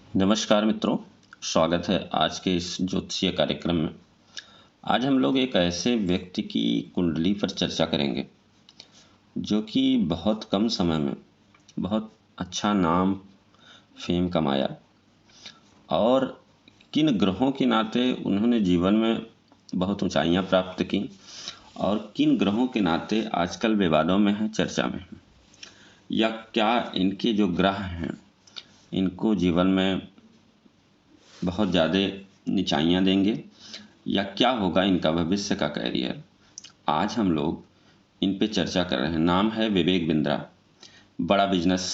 नमस्कार मित्रों, स्वागत है आज के इस ज्योतिषीय कार्यक्रम में। आज हम लोग एक ऐसे व्यक्ति की कुंडली पर चर्चा करेंगे जो कि बहुत कम समय में बहुत अच्छा नाम फेम कमाया और किन ग्रहों के नाते उन्होंने जीवन में बहुत ऊंचाइयां प्राप्त की और किन ग्रहों के नाते आजकल विवादों में हैं, चर्चा में हैं, या क्या इनके जो ग्रह हैं इनको जीवन में बहुत ज़्यादा नीचाइयाँ देंगे या क्या होगा इनका भविष्य का कैरियर। आज हम लोग इन पे चर्चा कर रहे हैं। नाम है विवेक बिंद्रा, बड़ा बिजनेस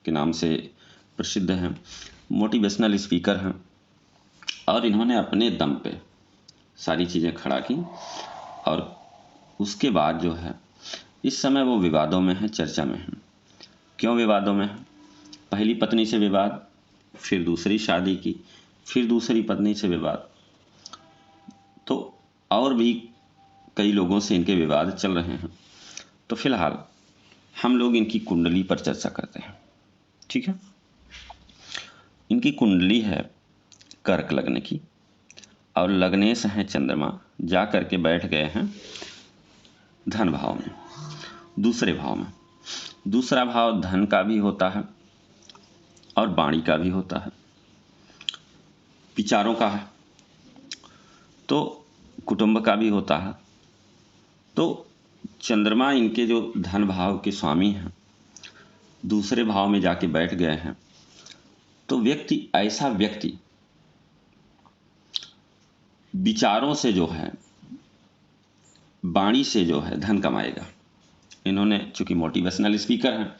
के नाम से प्रसिद्ध हैं, मोटिवेशनल स्पीकर हैं और इन्होंने अपने दम पे सारी चीज़ें खड़ा की और उसके बाद जो है इस समय वो विवादों में है, चर्चा में है। क्यों विवादों में है? पहली पत्नी से विवाद, फिर दूसरी शादी की, फिर दूसरी पत्नी से विवाद, तो और भी कई लोगों से इनके विवाद चल रहे हैं। तो फिलहाल हम लोग इनकी कुंडली पर चर्चा करते हैं, ठीक है। इनकी कुंडली है कर्क लग्न की और लग्नेश हैं चंद्रमा, जा करके बैठ गए हैं धन भाव में, दूसरे भाव में। दूसरा भाव धन का भी होता है और वाणी का भी होता है, विचारों का है, तो कुटुंब का भी होता है। तो चंद्रमा इनके जो धन भाव के स्वामी हैं दूसरे भाव में जाके बैठ गए हैं, तो ऐसा व्यक्ति विचारों से जो है, वाणी से जो है धन कमाएगा। इन्होंने चूंकि मोटिवेशनल स्पीकर हैं,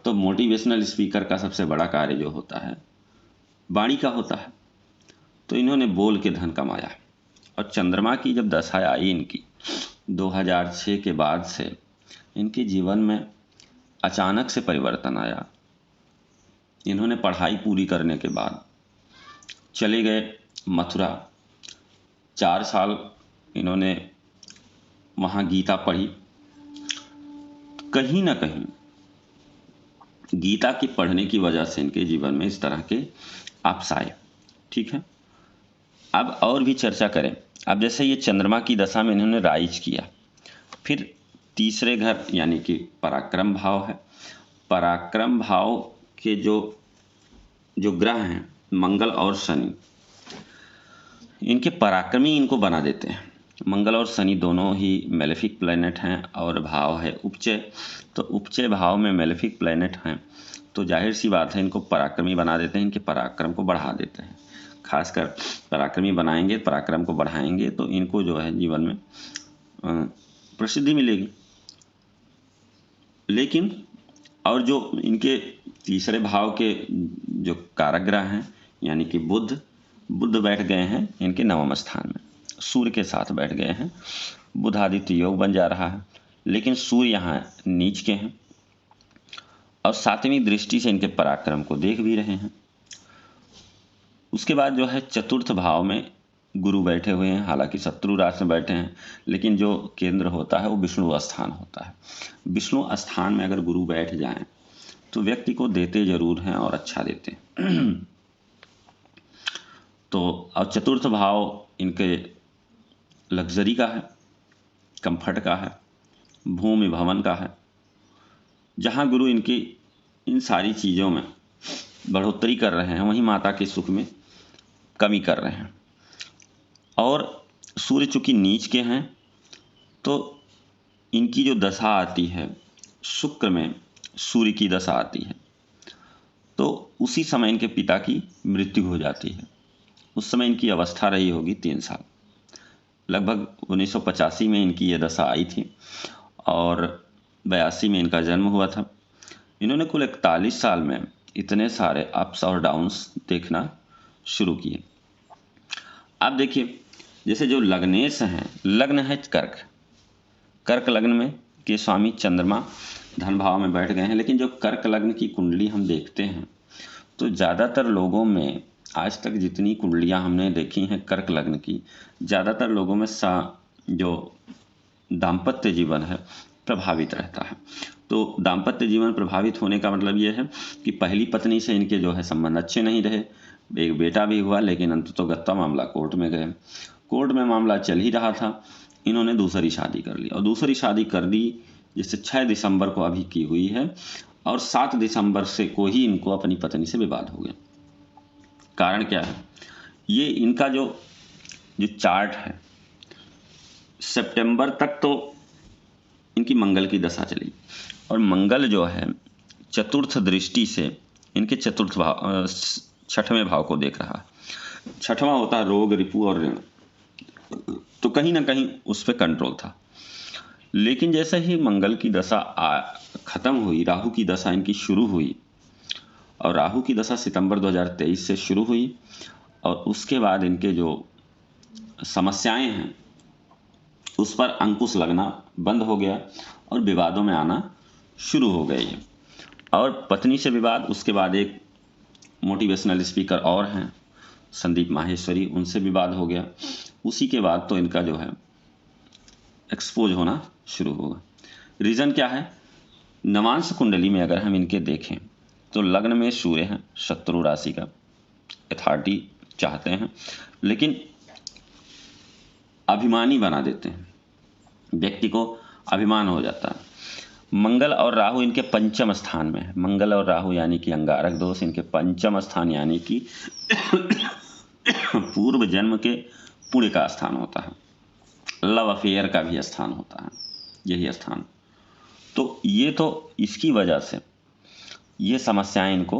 तो मोटिवेशनल स्पीकर का सबसे बड़ा कार्य जो होता है वाणी का होता है, तो इन्होंने बोल के धन कमाया। और चंद्रमा की जब दशा आई इनकी 2006 के बाद से इनके जीवन में अचानक से परिवर्तन आया। इन्होंने पढ़ाई पूरी करने के बाद चले गए मथुरा, 4 साल इन्होंने वहाँ गीता पढ़ी। कहीं ना कहीं गीता की पढ़ने की वजह से इनके जीवन में इस तरह के अप्स आए, ठीक है। अब और भी चर्चा करें। अब जैसे ये चंद्रमा की दशा में इन्होंने राइज किया, फिर तीसरे घर यानी कि पराक्रम भाव है। पराक्रम भाव के जो ग्रह हैं मंगल और शनि, इनके पराक्रमी इनको बना देते हैं। मंगल और शनि दोनों ही मेलेफिक प्लैनेट हैं और भाव है उपचय, तो उपचय भाव में मेलेफिक प्लैनेट हैं, तो जाहिर सी बात है इनको पराक्रमी बना देते हैं, इनके पराक्रम को बढ़ा देते हैं। खासकर पराक्रमी बनाएंगे, पराक्रम को बढ़ाएंगे, तो इनको जो है जीवन में प्रसिद्धि मिलेगी। लेकिन और जो इनके तीसरे भाव के जो कारक ग्रह हैं यानी कि बुध बैठ गए हैं इनके नवम स्थान में, सूर्य के साथ बैठ गए हैं। बुध आदित्य योग बन जा रहा है, लेकिन सूर्य यहाँ नीच के हैं और 7वीं दृष्टि से इनके पराक्रम को देख भी रहे हैं। उसके बाद जो है चतुर्थ भाव में गुरु बैठे हुए हैं, हालांकि शत्रु राशि में बैठे हैं, लेकिन जो केंद्र होता है वो विष्णु स्थान होता है। विष्णु स्थान में अगर गुरु बैठ जाएं तो व्यक्ति को देते जरूर हैं और अच्छा देते हैं। तो और चतुर्थ भाव इनके लग्जरी का है, कंफर्ट का है, भूमि भवन का है, जहाँ गुरु इनकी इन सारी चीज़ों में बढ़ोतरी कर रहे हैं, वहीं माता के सुख में कमी कर रहे हैं। और सूर्य चूंकि नीच के हैं, तो इनकी जो दशा आती है शुक्र में सूर्य की दशा आती है, तो उसी समय इनके पिता की मृत्यु हो जाती है। उस समय इनकी अवस्था रही होगी 3 साल, लगभग 1985 में इनकी ये दशा आई थी और 82 में इनका जन्म हुआ था। इन्होंने कुल 41 साल में इतने सारे अप्स और डाउन्स देखना शुरू किए। अब देखिए, जैसे जो लग्नेश हैं, लग्न है कर्क लग्न में के स्वामी चंद्रमा धन भाव में बैठ गए हैं। लेकिन जो कर्क लग्न की कुंडली हम देखते हैं तो ज़्यादातर लोगों में, आज तक जितनी कुंडलियां हमने देखी हैं कर्क लग्न की, ज़्यादातर लोगों में जो दाम्पत्य जीवन है प्रभावित रहता है। तो दाम्पत्य जीवन प्रभावित होने का मतलब ये है कि पहली पत्नी से इनके जो है संबंध अच्छे नहीं रहे, एक बेटा भी हुआ, लेकिन अंततोगत्वा मामला कोर्ट में गए। कोर्ट में मामला चल ही रहा था, इन्होंने दूसरी शादी कर ली, और दूसरी शादी कर दी जिससे 6 दिसंबर को अभी की हुई है, और 7 दिसंबर से को ही इनको अपनी पत्नी से विवाद हो गया। कारण क्या है? ये इनका जो चार्ट है, सितंबर तक तो इनकी मंगल की दशा चली, और मंगल जो है चतुर्थ दृष्टि से इनके चतुर्थ भाव, 6वें भाव को देख रहा है। 6वां होता है रोग, रिपु और ऋण, तो कहीं ना कहीं उस पर कंट्रोल था। लेकिन जैसे ही मंगल की दशा खत्म हुई, राहु की दशा इनकी शुरू हुई, और राहु की दशा सितंबर 2023 से शुरू हुई, और उसके बाद इनके जो समस्याएं हैं उस पर अंकुश लगना बंद हो गया, और विवादों में आना शुरू हो गई है। और पत्नी से विवाद, उसके बाद एक मोटिवेशनल स्पीकर और हैं संदीप माहेश्वरी, उनसे विवाद हो गया। उसी के बाद तो इनका जो है एक्सपोज होना शुरू होगा। रीज़न क्या है? नवांश कुंडली में अगर हम इनके देखें तो लग्न में सूर्य हैं, शत्रु राशि का, अथॉरिटी चाहते हैं, लेकिन अभिमानी बना देते हैं, व्यक्ति को अभिमान हो जाता है। मंगल और राहु इनके पंचम स्थान में है। मंगल और राहु यानी कि अंगारक दोष, इनके पंचम स्थान यानी कि पूर्व जन्म के पुण्य का स्थान होता है, लव अफेयर का भी स्थान होता है, यही स्थान। तो ये तो इसकी वजह से ये समस्याएं इनको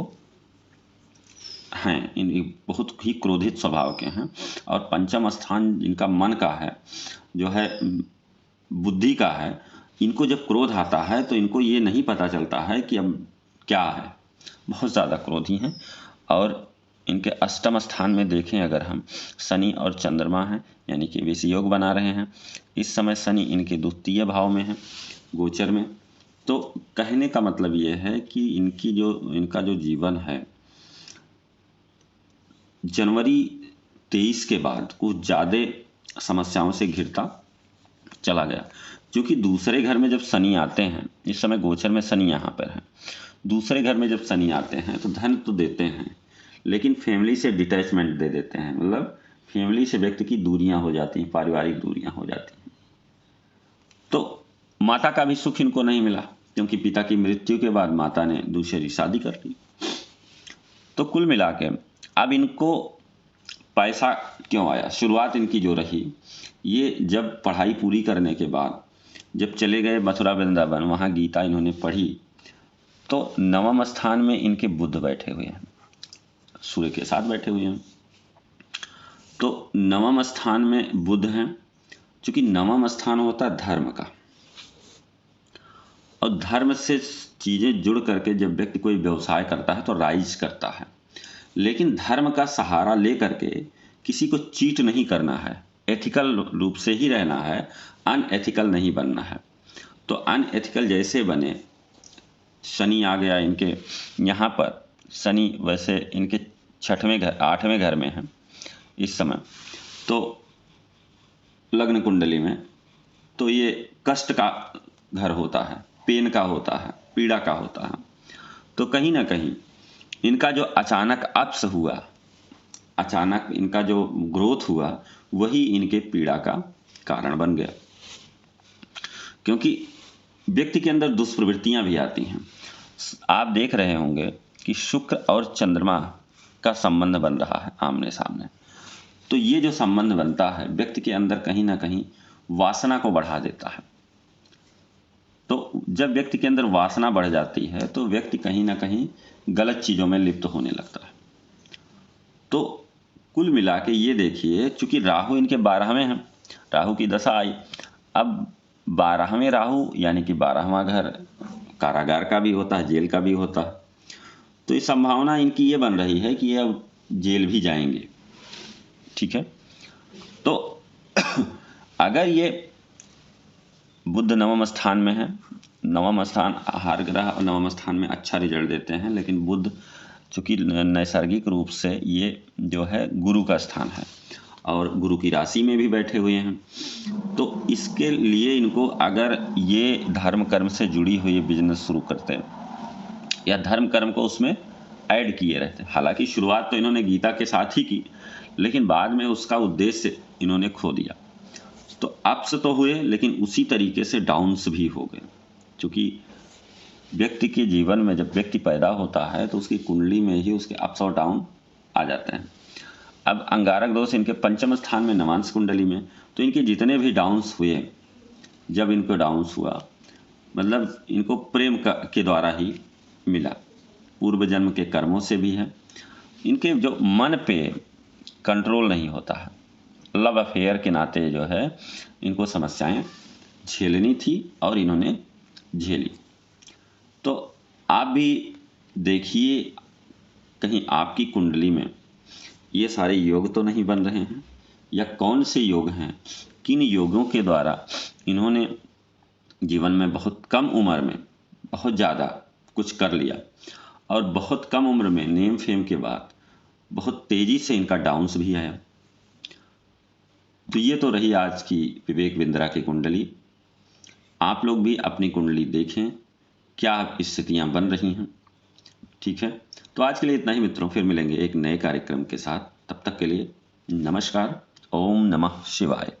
हैं, इन बहुत ही क्रोधित स्वभाव के हैं। और पंचम स्थान इनका मन का है, जो है बुद्धि का है। इनको जब क्रोध आता है तो इनको ये नहीं पता चलता है कि अब क्या है, बहुत ज़्यादा क्रोधी हैं। और इनके अष्टम स्थान में देखें अगर हम, शनि और चंद्रमा हैं, यानी कि विष योग बना रहे हैं। इस समय शनि इनके द्वितीय भाव में है, गोचर में। तो कहने का मतलब ये है कि इनका जो जीवन है जनवरी 23 के बाद कुछ ज़्यादा समस्याओं से घिरता चला गया, क्योंकि दूसरे घर में जब शनि आते हैं, इस समय गोचर में शनि यहाँ पर है, दूसरे घर में जब शनि आते हैं तो धन तो देते हैं, लेकिन फैमिली से डिटैचमेंट दे देते हैं। मतलब फैमिली से व्यक्ति की दूरियां हो जाती हैं, पारिवारिक दूरियां हो जाती हैं। तो माता का भी सुख इनको नहीं मिला, क्योंकि पिता की मृत्यु के बाद माता ने दूसरी शादी कर ली। तो कुल मिला के अब इनको पैसा क्यों आया? शुरुआत इनकी जो रही, ये जब पढ़ाई पूरी करने के बाद जब चले गए मथुरा वृंदावन, वहाँ गीता इन्होंने पढ़ी, तो नवम स्थान में इनके बुध बैठे हुए हैं, सूर्य के साथ बैठे हुए हैं। तो नवम स्थान में बुध हैं, क्योंकि नवम स्थान होता है धर्म का, और धर्म से चीज़ें जुड़ करके जब व्यक्ति कोई व्यवसाय करता है तो राइज करता है। लेकिन धर्म का सहारा ले करके किसी को चीट नहीं करना है, एथिकल रूप से ही रहना है, अनएथिकल नहीं बनना है। तो अनएथिकल जैसे बने, शनि आ गया इनके यहाँ पर। शनि वैसे इनके 8वें घर में है इस समय, तो लग्न कुंडली में, तो ये कष्ट का घर होता है, पेन का होता है, पीड़ा का होता है। तो कहीं ना कहीं इनका जो अचानक अप्स हुआ, अचानक इनका जो ग्रोथ हुआ, वही इनके पीड़ा का कारण बन गया। क्योंकि व्यक्ति के अंदर दुष्प्रवृत्तियां भी आती हैं। आप देख रहे होंगे कि शुक्र और चंद्रमा का संबंध बन रहा है आमने सामने। तो ये जो संबंध बनता है व्यक्ति के अंदर कहीं ना कहीं वासना को बढ़ा देता है। तो जब व्यक्ति के अंदर वासना बढ़ जाती है तो व्यक्ति कहीं ना कहीं गलत चीज़ों में लिप्त होने लगता है। तो कुल मिला के ये देखिए, चूंकि राहु इनके 12वें हैं, राहु की दशा आई, अब 12वें राहु यानी कि 12वां घर कारागार का भी होता है, जेल का भी होता है। तो ये संभावना इनकी ये बन रही है कि ये अब जेल भी जाएंगे। ठीक है, तो अगर ये बुध नवम स्थान में है, नवम स्थान आहार ग्रह और नवम स्थान में अच्छा रिजल्ट देते हैं, लेकिन बुध चूंकि नैसर्गिक रूप से ये जो है गुरु का स्थान है, और गुरु की राशि में भी बैठे हुए हैं। तो इसके लिए इनको अगर ये धर्म कर्म से जुड़ी हुई बिजनेस शुरू करते हैं या धर्म कर्म को उसमें ऐड किए रहते हैं, हालांकि शुरुआत तो इन्होंने गीता के साथ ही की, लेकिन बाद में उसका उद्देश्य इन्होंने खो दिया। तो अप्स तो हुए, लेकिन उसी तरीके से डाउन्स भी हो गए, क्योंकि व्यक्ति के जीवन में जब व्यक्ति पैदा होता है तो उसकी कुंडली में ही उसके अप्स और डाउन आ जाते हैं। अब अंगारक दोष इनके पंचम स्थान में नवांश कुंडली में, तो इनके जितने भी डाउन्स हुए, जब इनको डाउन्स हुआ मतलब इनको प्रेम के द्वारा ही मिला, पूर्व जन्म के कर्मों से भी है। इनके जो मन पे कंट्रोल नहीं होता है, लव अफेयर के नाते जो है इनको समस्याएं झेलनी थी और इन्होंने झेली। तो आप भी देखिए कहीं आपकी कुंडली में ये सारे योग तो नहीं बन रहे हैं, या कौन से योग हैं, किन योगों के द्वारा इन्होंने जीवन में बहुत कम उम्र में बहुत ज़्यादा कुछ कर लिया और बहुत कम उम्र में नेम फेम के बाद बहुत तेज़ी से इनका डाउन्स भी आया। तो ये तो रही आज की विवेक बिंद्रा की कुंडली। आप लोग भी अपनी कुंडली देखें, क्या स्थितियां बन रही हैं। ठीक है, तो आज के लिए इतना ही मित्रों, फिर मिलेंगे एक नए कार्यक्रम के साथ। तब तक के लिए नमस्कार। ओम नमः शिवाय।